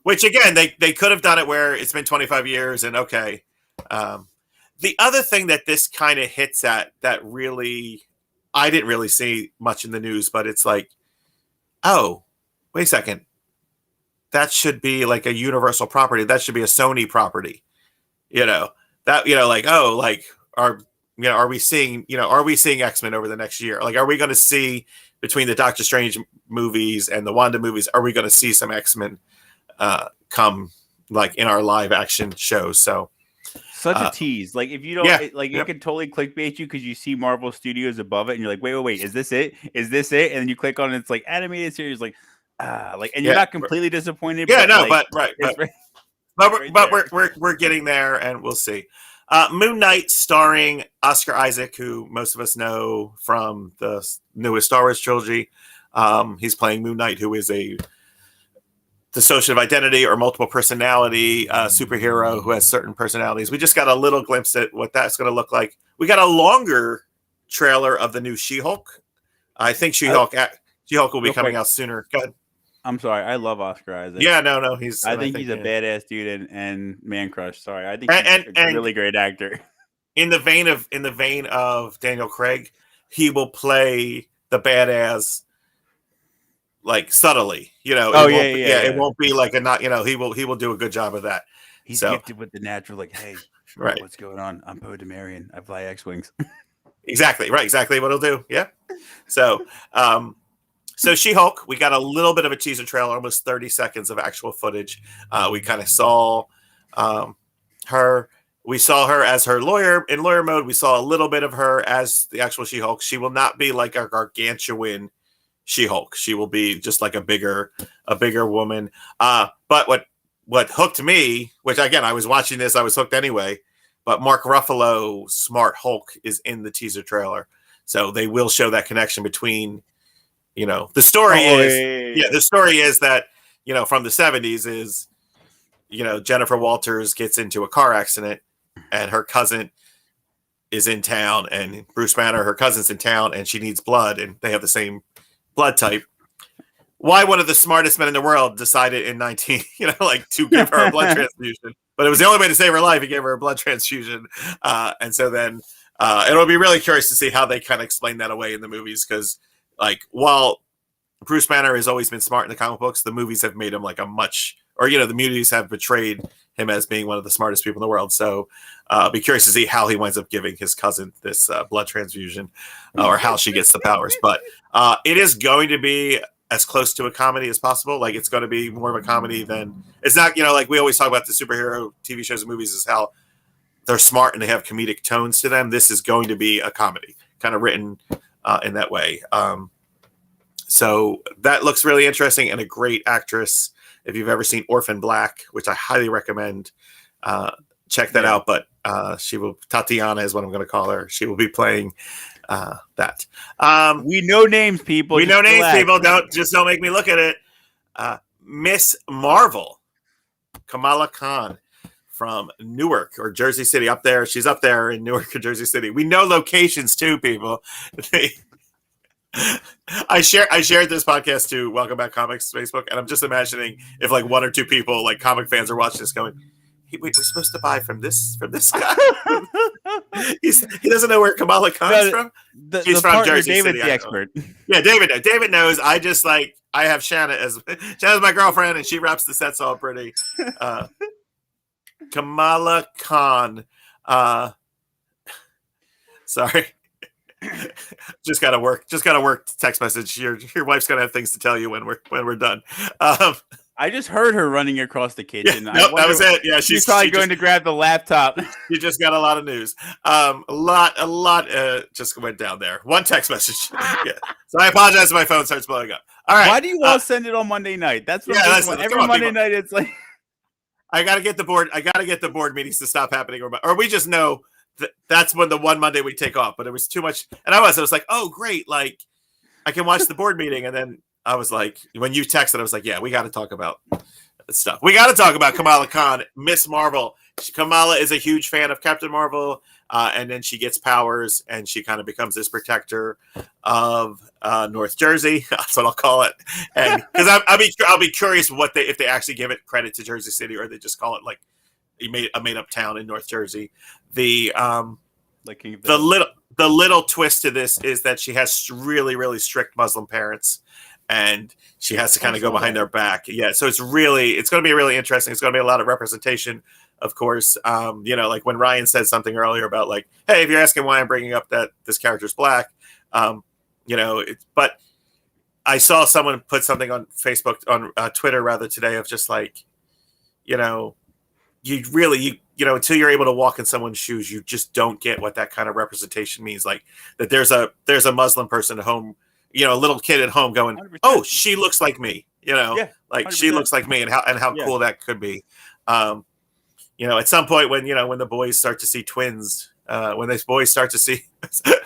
[SPEAKER 4] which again, they could have done it where it's been 25 years and okay. The other thing that this kind of hits at that really, I didn't really see much in the news, but it's like, oh, wait a second. That should be like a Universal property. That should be a Sony property. Are we seeing X-Men over the next year? Like, are we going to see between the Doctor Strange movies and the Wanda movies, are we going to see some X-Men come like in our live action shows? So
[SPEAKER 3] such a tease. Like if you don't it could totally clickbait you because you see Marvel Studios above it and you're like, wait, is this it? Is this it? And then you click on it, it's like animated series, and you're not completely disappointed.
[SPEAKER 4] But we're getting there and we'll see. Moon Knight starring Oscar Isaac, who most of us know from the newest Star Wars trilogy. He's playing Moon Knight, who is a dissociative identity or multiple personality superhero who has certain personalities. We just got a little glimpse at what that's going to look like. We got a longer trailer of the new She-Hulk. I think She-Hulk will be coming out sooner. Go ahead.
[SPEAKER 3] I'm sorry. I love Oscar Isaac.
[SPEAKER 4] Yeah, no.
[SPEAKER 3] I think he's a badass dude and man crush. Sorry. I think he's a really great actor.
[SPEAKER 4] In the vein of Daniel Craig, he will play the badass like subtly. It won't be like he will do a good job of that.
[SPEAKER 3] He's gifted with the natural, like, hey,
[SPEAKER 4] right.
[SPEAKER 3] What's going on? I'm Poe Dameron. I fly X-Wings.
[SPEAKER 4] Exactly. Right. Exactly what he'll do. Yeah. So, So She-Hulk, we got a little bit of a teaser trailer, almost 30 seconds of actual footage. We kind of saw her. We saw her as her lawyer in lawyer mode. We saw a little bit of her as the actual She-Hulk. She will not be like a gargantuan She-Hulk. She will be just like a bigger woman. But what hooked me, which again, I was watching this, I was hooked anyway. But Mark Ruffalo, Smart Hulk, is in the teaser trailer, so they will show that connection between. The story the story is that, from the 70s is, Jennifer Walters gets into a car accident and her cousin is in town and Bruce Banner, her cousin's in town and she needs blood and they have the same blood type. Why one of the smartest men in the world decided in to give her a blood transfusion, but it was the only way to save her life. He gave her a blood transfusion. And so then it'll be really curious to see how they kind of explain that away in the movies. Cause while Bruce Banner has always been smart in the comic books, the movies have made him like the movies have betrayed him as being one of the smartest people in the world. So be curious to see how he winds up giving his cousin this blood transfusion or how she gets the powers. But it is going to be as close to a comedy as possible. Like it's going to be more of a comedy than it's not, like we always talk about the superhero TV shows and movies is how they're smart and they have comedic tones to them. This is going to be a comedy kind of written in that way. So that looks really interesting and a great actress. If you've ever seen Orphan Black, which I highly recommend, check that out. But Tatiana is what I'm going to call her. She will be playing that.
[SPEAKER 3] We know names, people.
[SPEAKER 4] We know names, people. Don't make me look at it. Miss Marvel, Kamala Khan from Newark or Jersey City up there. She's up there in Newark or Jersey City. We know locations too, people. I shared this podcast to Welcome Back Comics Facebook, and I'm just imagining if like one or two people, like comic fans, are watching this going, wait, we're supposed to buy from this guy? he doesn't know where Kamala Khan's from? He's from Jersey
[SPEAKER 3] David's
[SPEAKER 4] City.
[SPEAKER 3] The expert.
[SPEAKER 4] Yeah, David knows. I just I have Shanna as my girlfriend, and she wraps the sets all pretty. Kamala Khan. Sorry. Just gotta work text message. Your wife's gonna have things to tell you when we're done.
[SPEAKER 3] I just heard her running across the kitchen.
[SPEAKER 4] That was it. Yeah,
[SPEAKER 3] she's probably going to grab the laptop.
[SPEAKER 4] You just got a lot of news. A lot just went down there. One text message. Yeah. So I apologize if my phone starts blowing up. All right.
[SPEAKER 3] Why do you all send it on Monday night? That's what every Monday night it's like.
[SPEAKER 4] I gotta get the board meetings to stop happening, or we just know that's when the one Monday we take off. But it was too much, and I was like, oh great, like I can watch the board meeting, and then I was like, when you texted, I was like, yeah, we got to talk about stuff. We got to talk about Kamala Khan, Miss Marvel. Kamala is a huge fan of Captain Marvel, and then she gets powers, and she kind of becomes this protector of North Jersey. That's what I'll call it. And because I'll be curious if they actually give it credit to Jersey City, or they just call it like a made up town in North Jersey. The little twist to this is that she has really, really strict Muslim parents, and she has to kind of go behind their back. Yeah, so it's going to be really interesting. It's going to be a lot of representation, of course. Like when Ryan said something earlier about like, hey, if you're asking why I'm bringing up that this character's black, but I saw someone put something on Facebook, on Twitter rather, today, of just like, until you're able to walk in someone's shoes, you just don't get what that kind of representation means. Like that there's a Muslim person at home, a little kid at home going, 100%. Oh, she looks like me, like 100%. She looks like me, and how cool that could be. At some point when the boys start to see twins, when these boys start to see,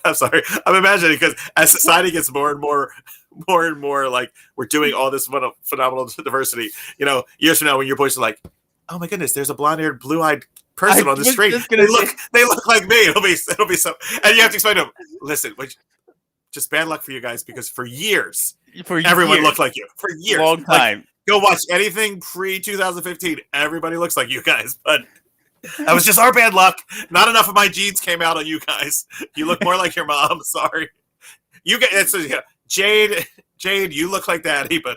[SPEAKER 4] I'm sorry, I'm imagining, because as society gets more and more like we're doing all this phenomenal diversity, years from now when your boys are like, oh my goodness, there's a blonde-haired, blue-eyed person on the street. They look like me. It'll be so, and you have to explain to them, listen, just bad luck for you guys, because for years, everyone looked like you. For years.
[SPEAKER 3] Long time.
[SPEAKER 4] Go watch anything pre-2015. Everybody looks like you guys, but that was just our bad luck. Not enough of my genes came out on you guys. You look more like your mom. Sorry. You guys, Jade, you look like Daddy, but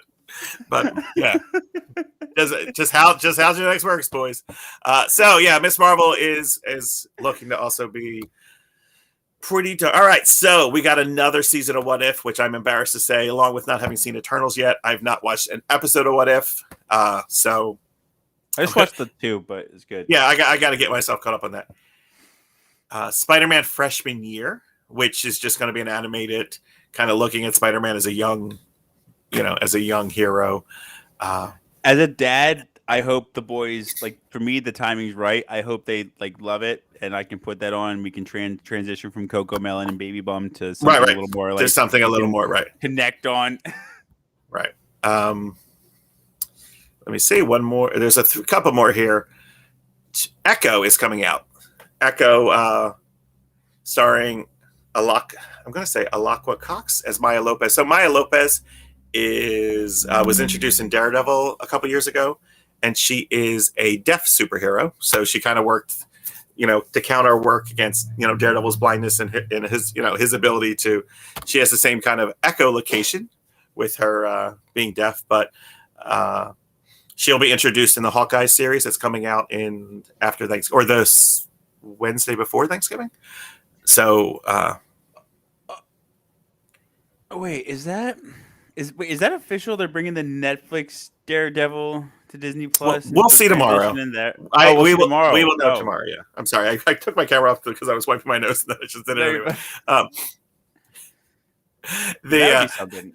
[SPEAKER 4] yeah. Just how's your next works, boys? Miss Marvel is looking to also be pretty. All right, so we got another season of What If, which I'm embarrassed to say, along with not having seen Eternals yet, I've not watched an episode of What If. So
[SPEAKER 3] I just watched the 2, but it's good.
[SPEAKER 4] Yeah, I got to get myself caught up on that. Spider-Man Freshman Year, which is just going to be an animated kind of looking at Spider-Man as a young hero.
[SPEAKER 3] As a dad, I hope the boys, like, for me, the timing's right. I hope they love it, and I can put that on. We can transition from Coco Melon and Baby Bum to something a little more
[SPEAKER 4] there's something a little more right.
[SPEAKER 3] Connect on.
[SPEAKER 4] Right. Let me see one more. There's a couple more here. Echo is coming out. Echo, starring Alaqua Cox as Maya Lopez. So Maya Lopez was introduced in Daredevil a couple years ago, and she is a deaf superhero. So she kind of worked, to counter work against, Daredevil's blindness and his ability to. She has the same kind of echolocation with her being deaf, but she'll be introduced in the Hawkeye series that's coming out after Thanksgiving, or the Wednesday before Thanksgiving. So,
[SPEAKER 3] wait, is that official? They're bringing the Netflix Daredevil to Disney Plus.
[SPEAKER 4] We'll see tomorrow.
[SPEAKER 3] We will
[SPEAKER 4] know tomorrow. Yeah, I'm sorry. I took my camera off because I was wiping my nose, and I just did it anyway. That would be something.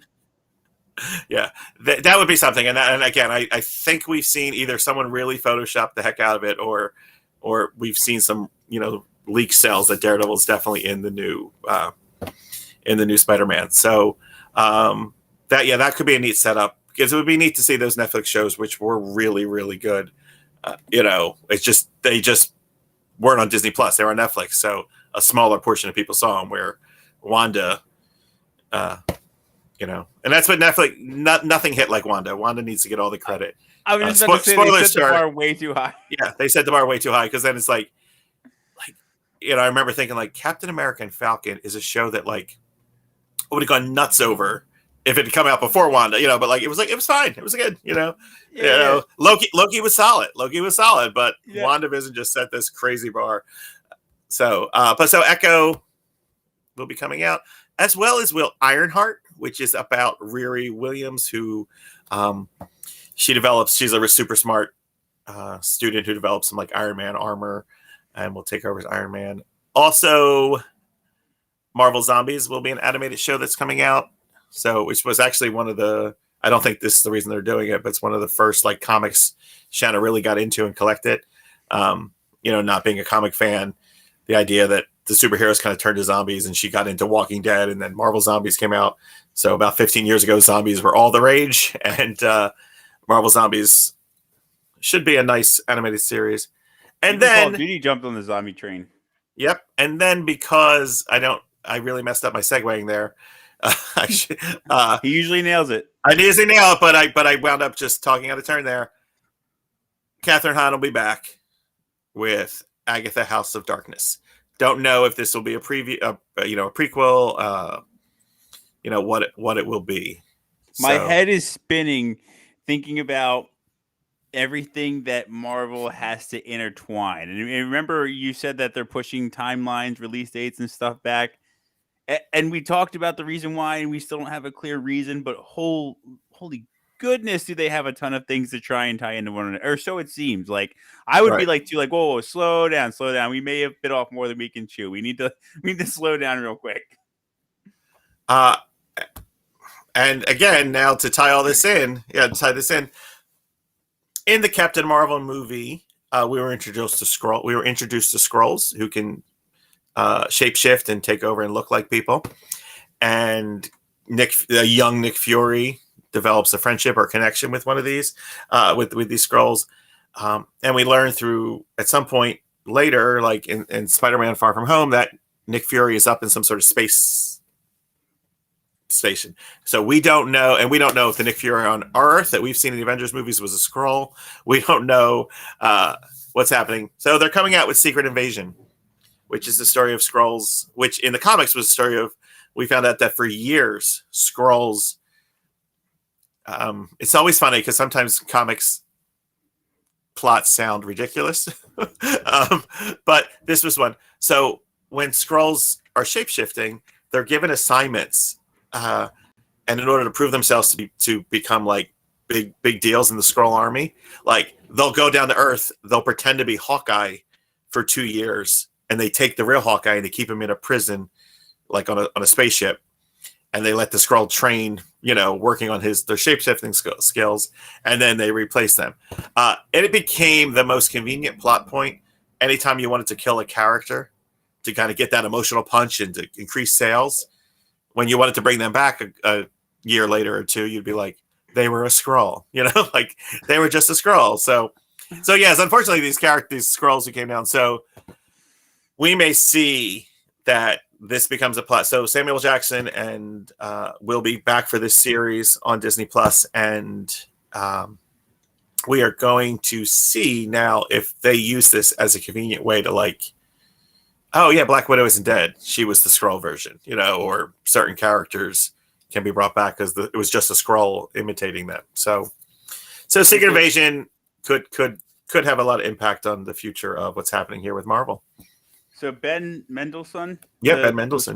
[SPEAKER 4] Yeah, that would be something. And again, I think we've seen either someone really Photoshop the heck out of it, or we've seen some leak cells that Daredevil is definitely in the new Spider-Man. So. That could be a neat setup, because it would be neat to see those Netflix shows, which were really, really good. It's just they just weren't on Disney Plus; they were on Netflix, so a smaller portion of people saw them. Where Wanda, and that's what Netflix. Nothing hit like Wanda. Wanda needs to get all the credit.
[SPEAKER 3] I was just about to say they set the bar way too high.
[SPEAKER 4] Yeah, they set the bar way too high, because then it's like I remember thinking like Captain America and Falcon is a show that would have gone nuts over if it had come out before Wanda, but it was fine. It was good, Loki was solid. But WandaVision just set this crazy bar. So Echo will be coming out, as well as Will Ironheart, which is about Riri Williams, who she's a super smart student who develops some Iron Man armor and will take over as Iron Man. Also, Marvel Zombies will be an animated show that's coming out. So, which was actually one of the, I don't think this is the reason they're doing it, but it's one of the first comics Shanna really got into and collected. Not being a comic fan, the idea that the superheroes kind of turned to zombies, and she got into Walking Dead, and then Marvel Zombies came out. So about 15 years ago, zombies were all the rage, and Marvel Zombies should be a nice animated series. And
[SPEAKER 3] Even Call of
[SPEAKER 4] then,
[SPEAKER 3] Duty jumped on the zombie train.
[SPEAKER 4] yep. And then because I really messed up my segueing there.
[SPEAKER 3] He usually nails it.
[SPEAKER 4] I didn't say nail it, but I wound up just talking out of turn there. Catherine Hahn will be back with Agatha House of Darkness. Don't know if this will be a preview, a prequel. What it will be.
[SPEAKER 3] My
[SPEAKER 4] So,
[SPEAKER 3] head is spinning thinking about everything that Marvel has to intertwine. And remember, you said that they're pushing timelines, release dates, and stuff back. And we talked about the reason why, and we still don't have a clear reason. But holy goodness, do they have a ton of things to try and tie into one another? Or so it seems. Like I would be
[SPEAKER 4] right.
[SPEAKER 3] like, whoa, slow down. We may have bit off more than we can chew. We need to slow down real quick.
[SPEAKER 4] And again, now to tie all this in, in the Captain Marvel movie, we were introduced to Skrulls who can shapeshift and take over and look like people. And young Nick Fury develops a friendship or connection with one of these, with these Skrulls. And we learn through at some point later, like in Spider-Man: Far From Home, that Nick Fury is up in some sort of space station. So we don't know if the Nick Fury on Earth that we've seen in the Avengers movies was a Skrull. We don't know what's happening. So they're coming out with Secret Invasion, which is the story of Skrulls, which in the comics was the story of, we found out that for years, Skrulls, it's always funny because sometimes comics plots sound ridiculous. But this was one. So when Skrulls are shapeshifting, they're given assignments, and in order to prove themselves to become like big deals in the Skrull army, like they'll go down to Earth, they'll pretend to be Hawkeye for 2 years, and they take the real Hawkeye and they keep him in a prison, like on a spaceship, and they let the Skrull train, working on their shapeshifting skills, and then they replace them. And it became the most convenient plot point anytime you wanted to kill a character to kind of get that emotional punch and to increase sales. When you wanted to bring them back a year later or two, you'd be like, they were a Skrull, like they were just a Skrull. So yes, unfortunately, these Skrulls who came down. So we may see that this becomes a plot. So Samuel Jackson and will be back for this series on Disney Plus, and we are going to see now if they use this as a convenient way to like, oh yeah, Black Widow isn't dead. She was the Skrull version, or certain characters can be brought back because it was just a Skrull imitating them. So Secret Invasion could have a lot of impact on the future of what's happening here with Marvel.
[SPEAKER 3] So Ben Mendelsohn?
[SPEAKER 4] Yeah, Ben Mendelsohn.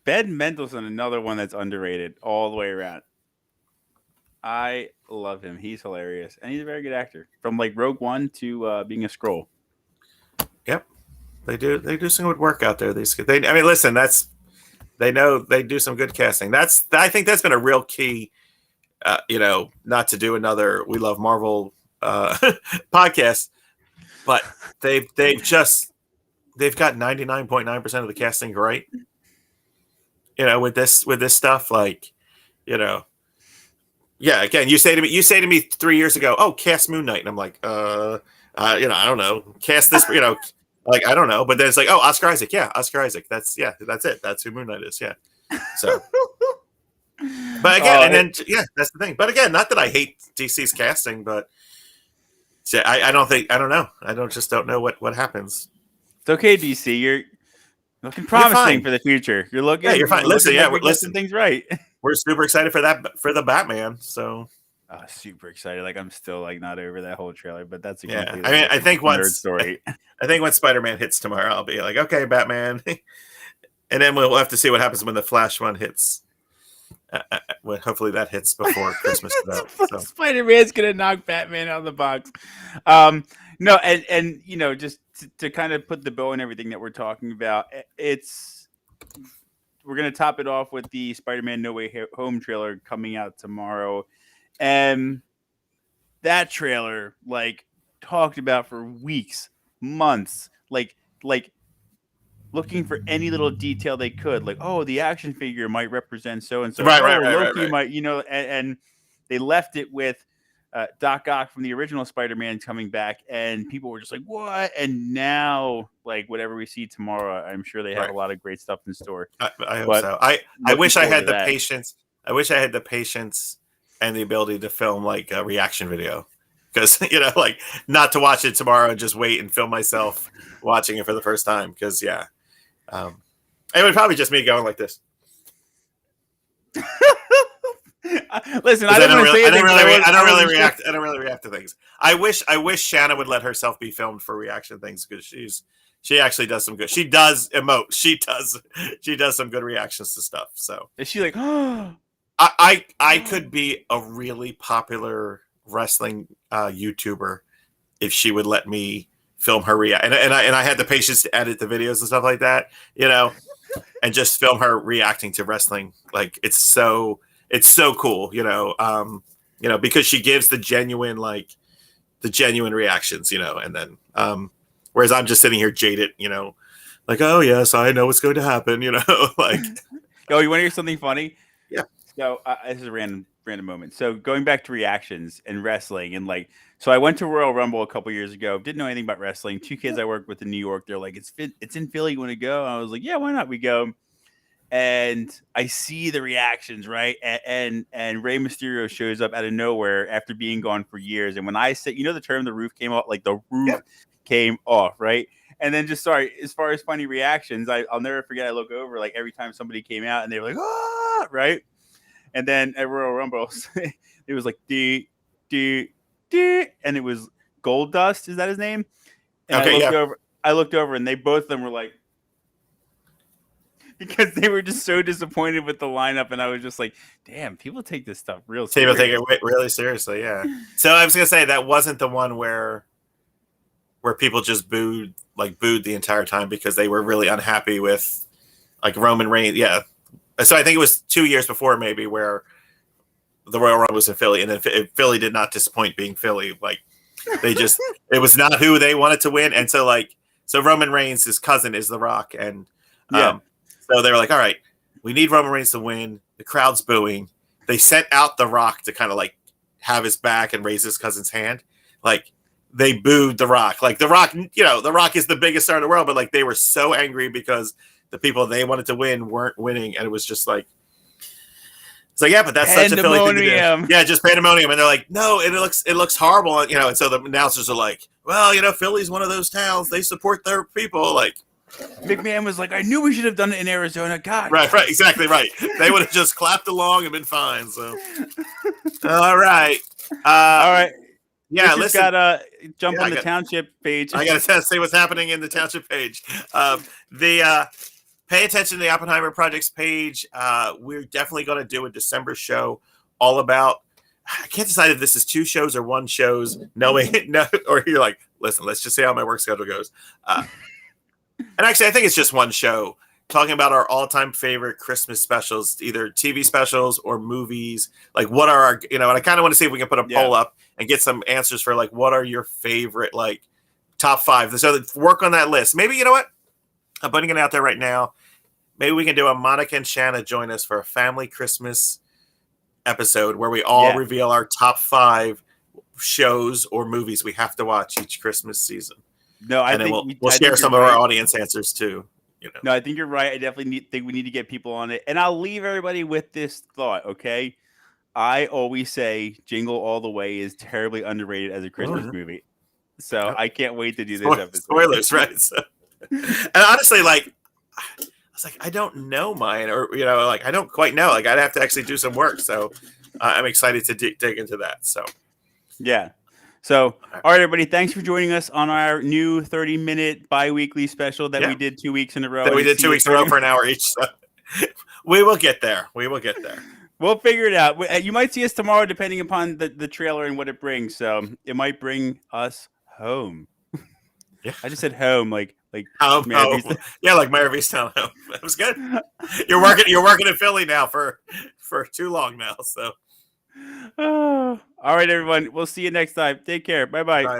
[SPEAKER 3] Ben Mendelsohn, another one that's underrated all the way around. I love him. He's hilarious. And he's a very good actor. From like Rogue One to being a Skrull.
[SPEAKER 4] Yep. They do some good work out there. Listen, they do some good casting. I think that's been a real key, not to do another We Love Marvel podcast, but they've got 99.9% of the casting right. With this stuff, like, yeah, again, you say to me 3 years ago, oh, cast Moon Knight. And I'm like, I don't know. Cast this, like, I don't know. But then it's like, oh, Oscar Isaac. Yeah, Oscar Isaac. That's it. That's who Moon Knight is. Yeah. So, but again, that's the thing. But again, not that I hate DC's casting, but I don't know. I don't know what happens.
[SPEAKER 3] It's okay, DC. You're looking promising for the future. You're looking.
[SPEAKER 4] Yeah, you're fine. Listen,
[SPEAKER 3] we're getting things right.
[SPEAKER 4] We're super excited for the Batman. So
[SPEAKER 3] super excited. Like I'm still like not over that whole trailer, but that's
[SPEAKER 4] I think once
[SPEAKER 3] story.
[SPEAKER 4] I think when Spider-Man hits tomorrow, I'll be like, okay, Batman, and then we'll have to see what happens when the Flash one hits. Hopefully that hits before Christmas. So.
[SPEAKER 3] Spider-Man's gonna knock Batman out of the box. No, and just to kind of put the bow on everything that we're talking about, we're gonna top it off with the Spider-Man No Way Home trailer coming out tomorrow, and that trailer, like, talked about for weeks, months, like like looking for any little detail they could, like, oh, the action figure might represent so and so.
[SPEAKER 4] Right,
[SPEAKER 3] Oh,
[SPEAKER 4] right, right,
[SPEAKER 3] Loki
[SPEAKER 4] right.
[SPEAKER 3] might, and they left it with Doc Ock from the original Spider-Man coming back, and people were just like, what? And now, like, whatever we see tomorrow, I'm sure they have a lot of great stuff in store.
[SPEAKER 4] I hope
[SPEAKER 3] But
[SPEAKER 4] so. I
[SPEAKER 3] looking
[SPEAKER 4] wish I
[SPEAKER 3] forward
[SPEAKER 4] had
[SPEAKER 3] to
[SPEAKER 4] the
[SPEAKER 3] that.
[SPEAKER 4] patience. I wish I had the patience and the ability to film like a reaction video, because like not to watch it tomorrow and just wait and film myself watching it for the first time. Because it would probably just me going like this.
[SPEAKER 3] Listen, I don't
[SPEAKER 4] really, I don't really
[SPEAKER 3] sure.
[SPEAKER 4] react. I don't really react to things. I wish Shanna would let herself be filmed for reaction things, because she actually does some good. She does emote. She does some good reactions to stuff. So
[SPEAKER 3] Is she like, oh,
[SPEAKER 4] I could be a really popular wrestling YouTuber if she would let me film her react, and I had the patience to edit the videos and stuff like that, and just film her reacting to wrestling. Like it's so cool, because she gives the genuine reactions, and then whereas I'm just sitting here jaded, like, oh yes, I know what's going to happen, like.
[SPEAKER 3] Oh, you want to hear something funny?
[SPEAKER 4] Yeah.
[SPEAKER 3] So this is a random moment. So going back to reactions and wrestling, and so I went to Royal Rumble a couple years ago. Didn't know anything about wrestling. Two kids I worked with in New York, they're like, it's in Philly. You want to go? And I was like, yeah, why not? We go. And I see the reactions, right? And Rey Mysterio shows up out of nowhere after being gone for years. And when I said, the term, the roof came off, like the roof came off, right? And then as far as funny reactions, I'll never forget. I look over like every time somebody came out and they were like, ah, right? And then at Royal Rumble, it was like and it was Gold Dust. Is that his name? And I looked over, and both of them were like, because they were just so disappointed with the lineup, and I was just like, damn, people take this stuff real seriously.
[SPEAKER 4] People take it really seriously, yeah. So I was gonna say that wasn't the one where people just booed the entire time because they were really unhappy with like Roman Reigns. Yeah. So I think it was 2 years before maybe where the Royal Rumble was in Philly, and then Philly did not disappoint being Philly. Like they just it was not who they wanted to win, and so Roman Reigns, his cousin, is The Rock, and so they were like, all right, we need Roman Reigns to win. The crowd's booing. They sent out The Rock to kind of like have his back and raise his cousin's hand. Like they booed The Rock. Like The Rock, The Rock is the biggest star in the world, but like they were so angry because the people they wanted to win weren't winning, and it was just like, it's like, yeah, but that's such a Philly thing to do. Yeah, just pandemonium, and they're like, no, it looks horrible, and so the announcers are like, well, Philly's one of those towns, they support their people, like.
[SPEAKER 3] McMahon was like, I knew we should have done it in Arizona. God.
[SPEAKER 4] Right, exactly right. They would have just clapped along and been fine. So, all right. Yeah,
[SPEAKER 3] Richard's
[SPEAKER 4] listen.
[SPEAKER 3] Got jump on the township page.
[SPEAKER 4] I got to see what's happening in the township page. Pay attention to the Oppenheimer Projects page. We're definitely going to do a December show all about. I can't decide if this is 2 shows or 1 shows. No, or you're like, listen, let's just see how my work schedule goes. And actually, I think it's just 1 show talking about our all-time favorite Christmas specials, either TV specials or movies. Like, what are our, and I kind of want to see if we can put a poll up and get some answers for like, what are your favorite like top 5? So work on that list. Maybe, you know what? I'm putting it out there right now. Maybe we can do a Monica and Shanna join us for a family Christmas episode where we all reveal our top 5 shows or movies we have to watch each Christmas season.
[SPEAKER 3] No, I think
[SPEAKER 4] we'll share some of our audience answers too.
[SPEAKER 3] No, I think you're right. I definitely think we need to get people on it. And I'll leave everybody with this thought, okay? I always say Jingle All the Way is terribly underrated as a Christmas movie. So I can't wait to do this episode.
[SPEAKER 4] Spoilers, right? So, and honestly, like, I was like, I don't know mine, or like I don't quite know. Like I'd have to actually do some work. So I'm excited to dig into that. So
[SPEAKER 3] yeah. So, all right, everybody, thanks for joining us on our new 30-minute bi-weekly special that we did 2 weeks in a row.
[SPEAKER 4] That we did 2 weeks in a row for an hour each. So we will get there.
[SPEAKER 3] We'll figure it out. You might see us tomorrow, depending upon the trailer and what it brings. So it might bring us home.
[SPEAKER 4] Yeah.
[SPEAKER 3] I just said home, like
[SPEAKER 4] home. Yeah, like Mayor Town home. That was good. You're working in Philly now for too long now. So.
[SPEAKER 3] All right, everyone. We'll see you next time. Take care. Bye-bye.
[SPEAKER 4] Bye.